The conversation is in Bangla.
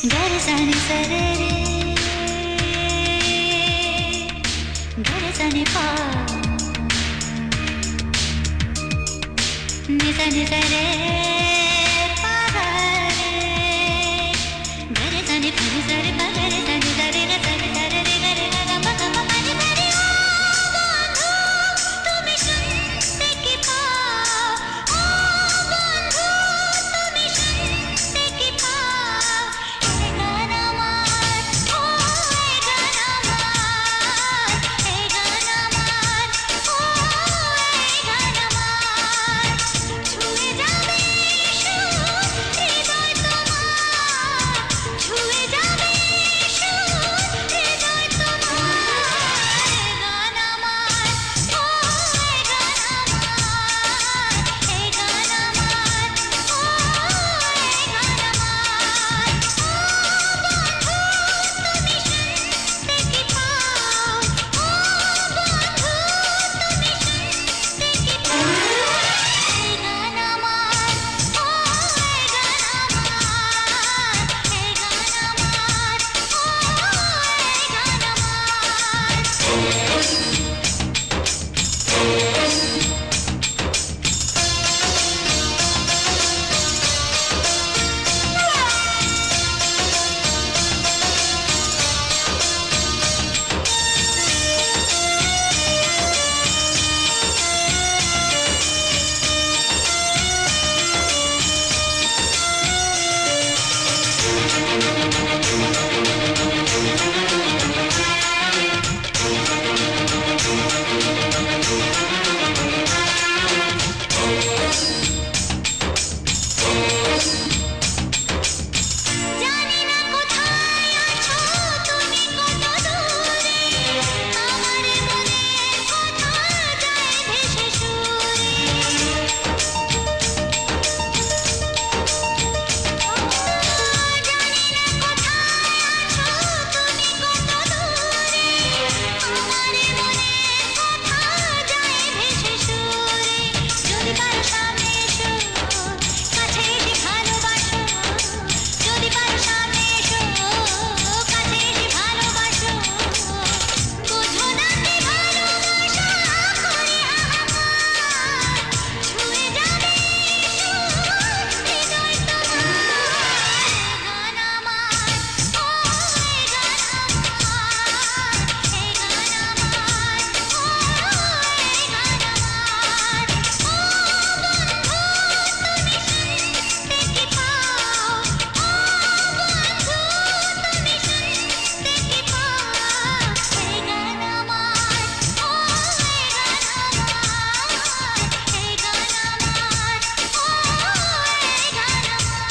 गरजनी सरे रे गरजनी पा निजा निजा रे पा रे गरजनी पा निजा रे पा गरजनी रे रे रे रे रे रे रे गा गा गा गा पानी पानी ओ बंधु তুমি শুনতে কি পাও ও বন্ধু তুমি শুনতে কি পাও এ গান আমার ও এ গান আমার এ গান আমার ও এ গান আমার ছুঁয়ে যাবে সুর হৃদয় তোমার ছুঁয়ে যাবে সুর হৃদয় তোমার এ গান আমার ও এ গান আমার এ গান আমার ও এ গান আমার ও বন্ধু তুমি শুনতে কি পাও ও বন্ধু তুমি শুনতে কি পাও এ গান আমার ও এ গান আমার এ গান আমার ও জানি না কোথায় আছো তুমি কত দূরে আমার মনের কথা যায় ভেসে সুরে জানি না কোথায় আছো তুমি কত দূরে আমার মনের কথা যায় ভেসে সুরে যদি পারো সামনে এসো কাছে এসে ভালোবাসো যদি পারো সামনে এসো কাছে এসে ভালোবাসো বুঝো না কি ভালোবাসা করে হাহাকার ছুঁয়ে যাবে সুর হৃদয় তোমার গান আমার ও এ গান আমার এ গান আমার ও এ গান আমার ও বন্ধু তুমি শুনতে কি পাও ও বন্ধু তুমি শুনতে কি পাও এ গান আমার ও এ গান আমার এ গান আমার ও এ গান আমার